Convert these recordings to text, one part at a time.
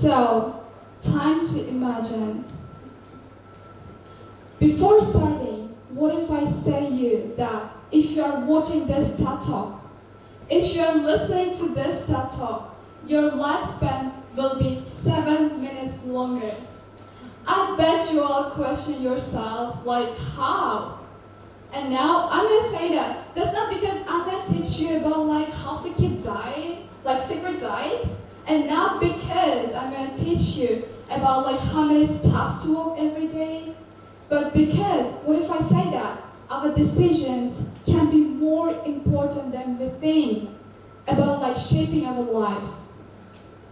So, time to imagine. Before starting, what if I say you that if you are watching this TED Talk, if you are listening to this TED Talk, your lifespan will be 7 minutes longer. I bet you all question yourself, like, how? And now I'm gonna say that. That's not because I'm gonna teach you about like how to keep diet, like secret diet, and not because I'm gonna teach you about like how many steps to walk every day, but because what if I say that our decisions can be more important than we think about like shaping our lives.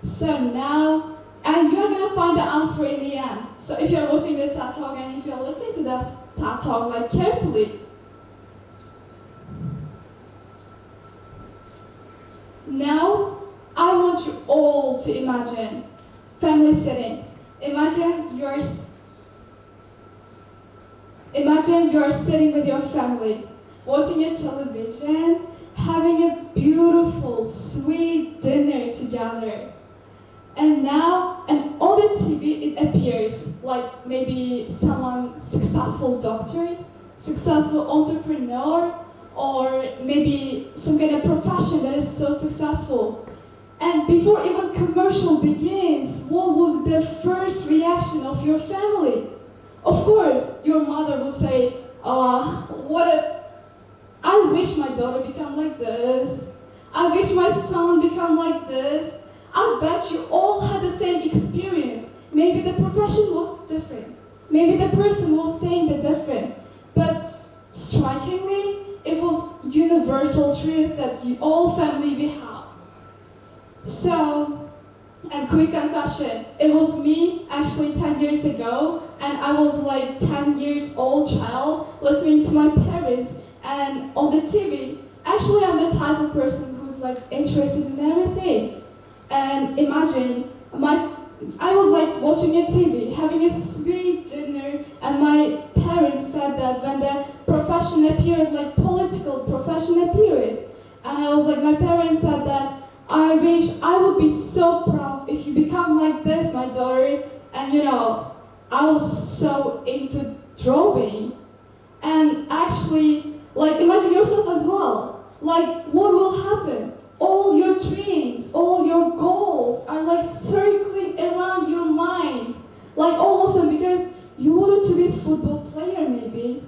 So now, and you're gonna find the answer in the end. So if you're watching this TED Talk and if you're listening to this TED Talk like carefully, now I want you all to imagine family setting. Imagine you're sitting with your family, watching a television, having a beautiful, sweet dinner together. And now, and on the TV it appears like maybe someone successful doctor, successful entrepreneur, or maybe some kind of profession that is so successful. And before even commercial begins, what would the first reaction of your family? Of course, your mother would say, I wish my daughter become like this. I wish my son become like this. I bet you all had the same experience. Maybe the profession was different. Maybe the person was saying the different. But strikingly, it was universal truth that all family we have. So, and quick confession, it was me actually 10 years ago, and I was like 10 years old child listening to my parents and on the TV. Actually, I'm the type of person who's like interested in everything. And imagine, I was like watching a TV, having a sweet dinner, and my parents said that when the profession appeared, like political profession appeared, and I was like, my parents said that, I wish I would be so proud if you become like this, my daughter. And I was so into drawing. And actually, like imagine yourself as well. Like what will happen? All your dreams, all your goals are like circling around your mind. Like all of them, because you wanted to be a football player maybe.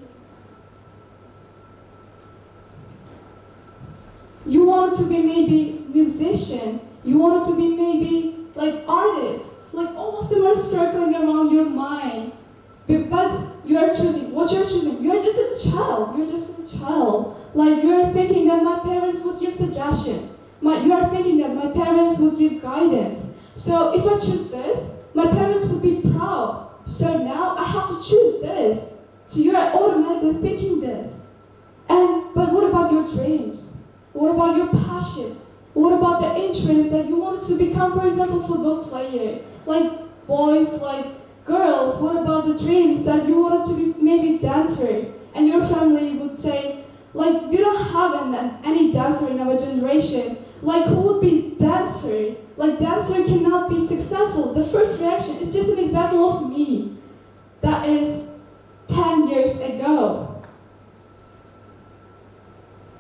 You wanted to be maybe musician. You wanted to be maybe like artist. Like all of them are circling around your mind. But you are choosing. What you're choosing? You're just a child. You're just a child. Like you're thinking that my parents would give suggestion. You are thinking that my parents would give guidance. So if I choose this, my parents would be proud. So now I have to choose this. So you're automatically thinking this. But what about your dreams? What about your passion? What about the interest that you wanted to become, for example, football player? Like boys, like girls, what about the dreams that you wanted to be maybe dancer? And your family would say, like, we don't have any dancer in our generation. Like, who would be dancer? Like, dancer cannot be successful. The first reaction is just an example of me. That is 10 years ago.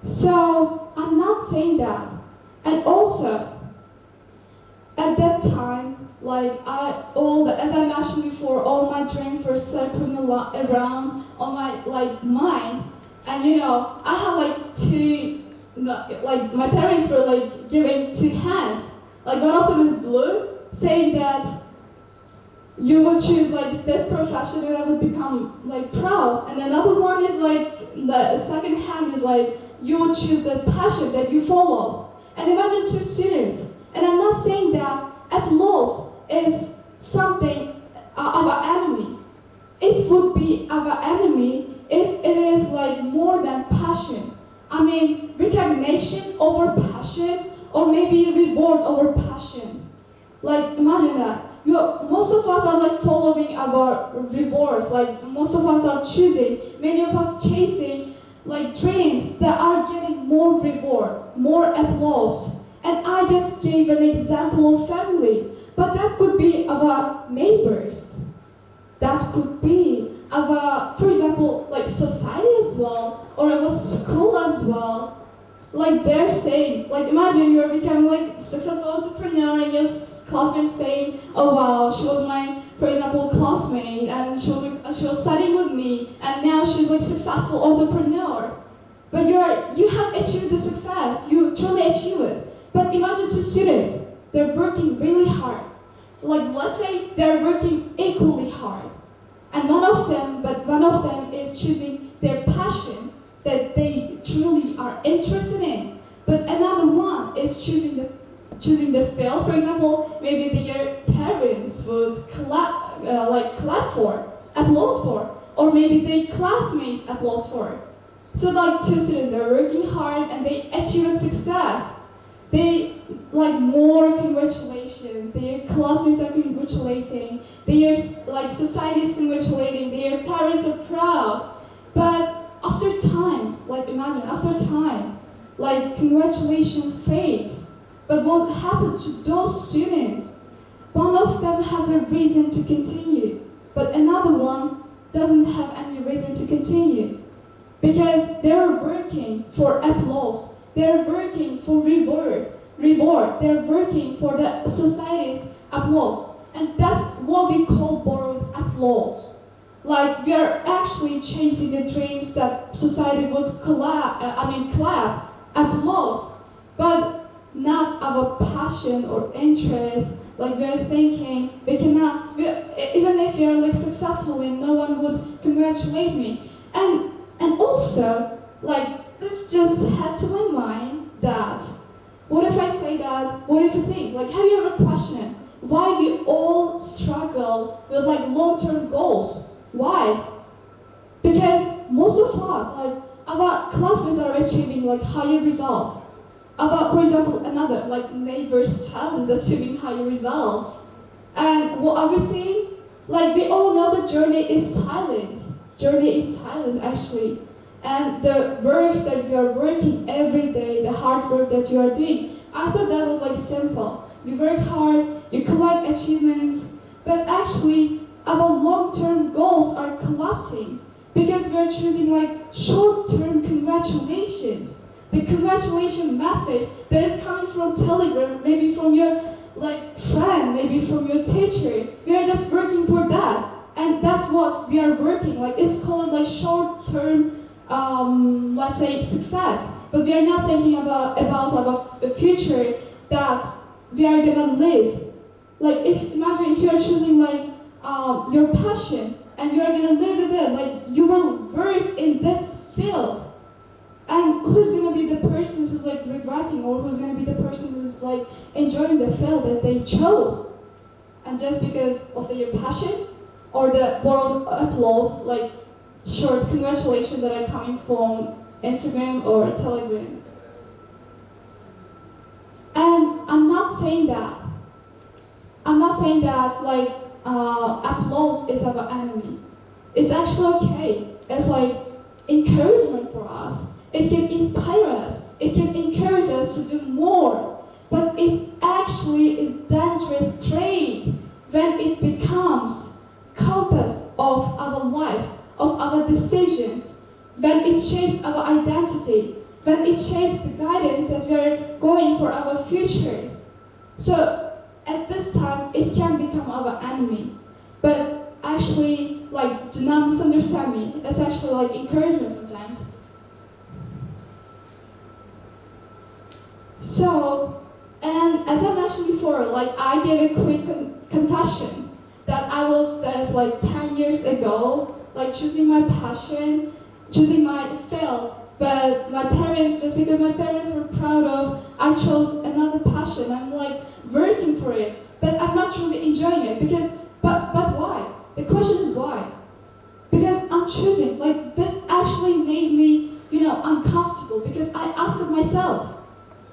So, I'm not saying that. And also, at that time, like as I mentioned before, all my dreams were circling around on my mind. And I had like two, like my parents were like giving two hands. Like one of them is blue, saying that you would choose like this profession and I would become like proud. And another one is like, the second hand is like, you would choose the passion that you follow. And imagine two students. And I'm not saying that applause is something our enemy. It would be our enemy if it is like more than passion. I mean, recognition over passion, or maybe reward over passion. Like, imagine that. Most of us are like following our rewards. Like, most of us are choosing. Many of us chasing like dreams that are getting more reward, more applause. And I just gave an example of family. But that could be our neighbors. That could be our, for example, like society as well, or our school as well. Like they're saying, like imagine you're becoming like successful entrepreneur and your classmates saying, oh wow, she was my, for example, classmate and she was studying with me and now she's like successful entrepreneur. But you have achieved the success, you truly achieve it. But imagine two students, they're working really hard. Like let's say they're working equally hard. And one of them is choosing their passion that they truly are interested in. But another one is choosing the field. For example, maybe their parents would clap for, applause for, or maybe their classmates applause for. So like two students are working hard and they achieve success. They like more congratulations. Their classmates are congratulating. Their like society is congratulating. Their parents are proud. But after time, like imagine after time, like congratulations fade. But what happens to those students? One of them has a reason to continue, but another one doesn't have any reason to continue. Because they're working for applause, they're working for reward, they're working for the society's applause. And that's what we call borrowed applause. Like we are actually chasing the dreams that society would clap, applause, but not our passion or interest. Like we are thinking, even if we are like successful and no one would congratulate me. And also, like this just had to my mind that, what if I say that, what if you think, like have you ever questioned why we all struggle with like long-term goals? Why? Because most of us, like our classmates are achieving like higher results. For example, another like neighbor's child is achieving higher results. And what are we seeing? Like we all know the journey is silent. Journey is silent actually. And the work that you are working every day, the hard work that you are doing, I thought that was like simple. You work hard, you collect achievements, but actually our long-term goals are collapsing because we're choosing like short-term congratulations. The congratulation message that is coming from Telegram, maybe from your like friend, maybe from your teacher. We are just working for that. And that's what we are working, like it's called like short-term, let's say success. But we are not thinking about our future that we are gonna live. Like imagine if you are choosing like your passion and you are gonna live with it, like you will work in this field. And who's gonna be the person who's like regretting, or who's gonna be the person who's like enjoying the field that they chose? And just because of their passion or the borrowed applause, like short congratulations that are coming from Instagram or Telegram. And I'm not saying that like applause is our enemy. It's actually okay. It's like encouragement for us. It can inspire us. It can encourage us to do more. But it actually is dangerous trade when it becomes compass of our lives, of our decisions, when it shapes our identity, when it shapes the guidance that we're going for our future. So at this time, it can become our enemy. But actually, like, do not misunderstand me. It's actually like encouragement sometimes. So, and as I mentioned before, like I gave a quick confession that I was that's like 10 years ago, like choosing my passion, choosing my field. But my parents, just because my parents were proud of, I chose another passion. I'm like working for it, but I'm not truly enjoying it because, but why? The question is why? Because I'm choosing, like this actually made me, uncomfortable because I asked myself,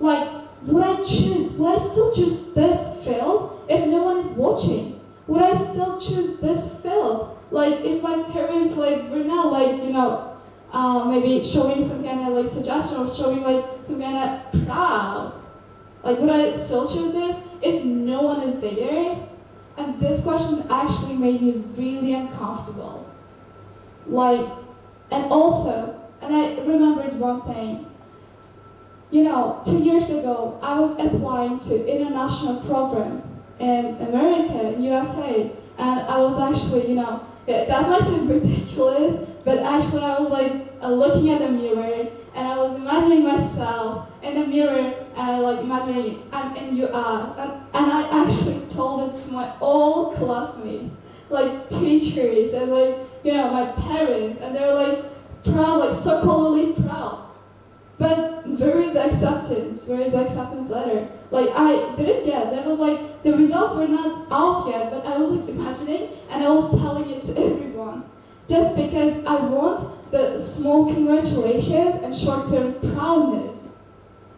like, would I still choose this field if no one is watching? Would I still choose this field? Like, if my parents, like, were now, like, maybe showing some kind of, like, suggestion or showing, like, some kind of proud. Like, would I still choose this? if no one is there? And this question actually made me really uncomfortable. Like, and I remembered one thing. 2 years ago, I was applying to international program in America, USA, and I was actually, that might seem ridiculous, but actually I was like looking at the mirror, and I was imagining myself in the mirror, and like imagining I'm in US, and I actually told it to my all classmates, like teachers, and like, my parents, and they were like proud, like so called proud. But where is the acceptance? Where is the acceptance letter? Like, I didn't get. There was like, the results were not out yet, but I was like imagining, and I was telling it to everyone. Just because I want the small congratulations and short-term proudness.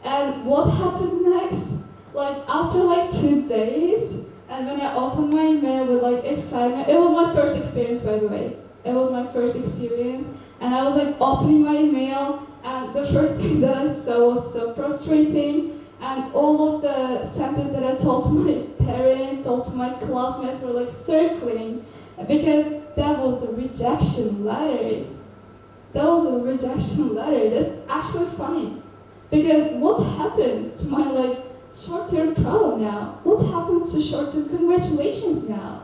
And what happened next? Like, after like 2 days, and when I opened my email with like excitement, it was my first experience, by the way. It was my first experience, and I was like opening my email, and the first thing that I saw was so frustrating, and all of the sentences that I told to my parents, told to my classmates were like circling, because that was a rejection letter. That was a rejection letter. That's actually funny, because what happens to my like short-term proud now? What happens to short-term congratulations now?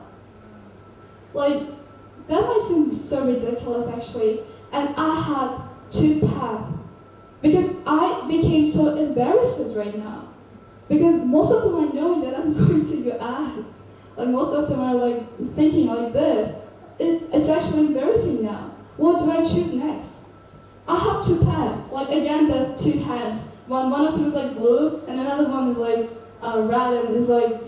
Like, that might seem so ridiculous actually, and I had 2 paths, because I became so embarrassed right now, because most of them are knowing that I'm going to US. Like, most of them are like thinking like this. It's actually embarrassing now. What do I choose next? I have 2 paths. Like, again, the 2 hands. One of them is like blue, and another one is like red, and is like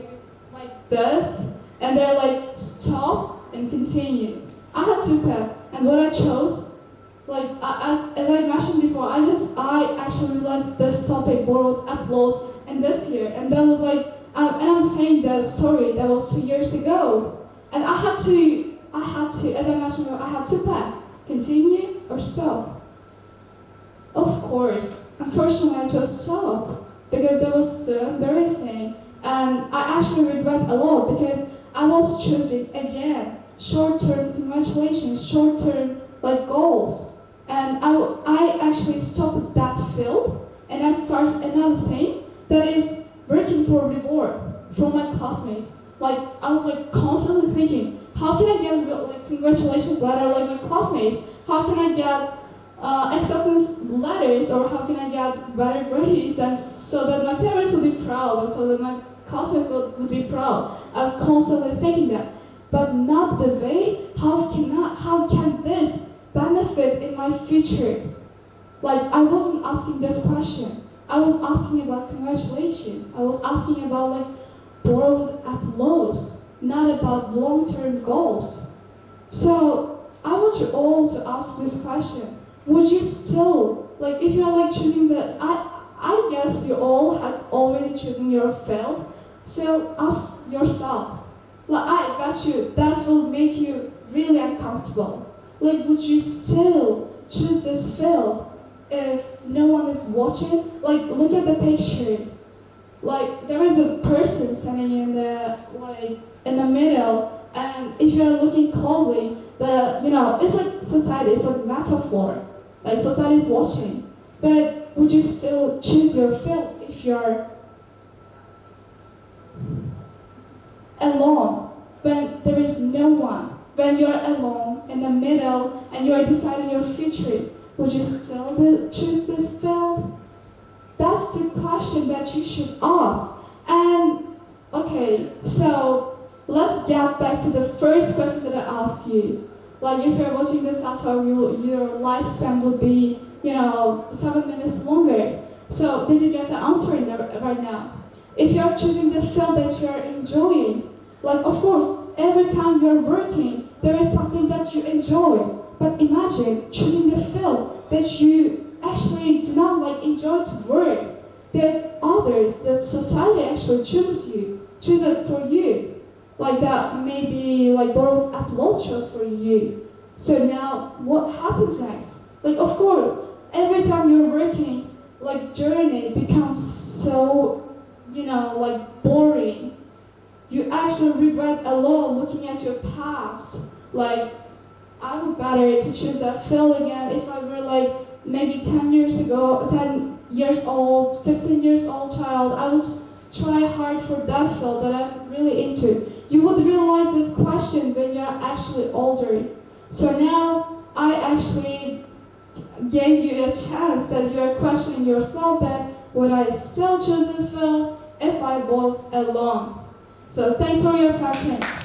this, and they're like stop and continue. I had 2 paths, and what I chose, like as I mentioned before, I actually realized this topic borrowed applause in this year, and that was like, and I'm saying that story that was 2 years ago, and I had to, as I mentioned before, I had 2 paths: continue or stop. Of course, unfortunately, I chose stop because that was so embarrassing, and I actually regret a lot because I was choosing again short-term congratulations, short-term like goals, and I actually stopped that field, and I started another thing that is working for reward from my classmates. Like, I was like constantly thinking, how can I get like congratulations letter like my classmate? How can I get acceptance letters, or how can I get better grades, and so that my parents would be proud, or so that my classmates would be proud? I was constantly thinking that, but not the way. How can this benefit in my future? Like, I wasn't asking this question. I was asking about congratulations. I was asking about like borrowed applause, not about long-term goals. So I want you all to ask this question. Would you still, like, if you're like choosing I guess you all had already chosen your field, so ask yourself. Like, I bet you that will make you really uncomfortable. Like, would you still choose this field if no one is watching? Like, look at the picture. Like, there is a person standing in the middle, and if you're looking closely, it's like society, it's like metaphor. Like, society is watching. But would you still choose your field if you're alone, when there is no one, when you're alone in the middle and you're deciding your future? Would you still choose this field? That's the question that you should ask. And okay, so let's get back to the first question that I asked you. Like, if you're watching this at home, your lifespan would be, 7 minutes longer. So did you get the answer right now? If you're choosing the field that you're enjoying, like, of course, every time you're working, there is something that you enjoy. But imagine choosing the field that you actually do not like enjoy to work, that society actually chooses it for you. Like, that maybe like borrowed applause shows for you. So now what happens next? Like, of course, every time you're working, like, journey becomes so like boring. You actually regret a lot looking at your past. Like, I would better to choose that field again if I were like maybe 10 years ago, 10 years old, 15 years old child. I would try hard for that field that I'm really into. You would realize this question when you're actually older. So now I actually gave you a chance that you're questioning yourself that would I still choose this field if I was alone. So thanks for your attention.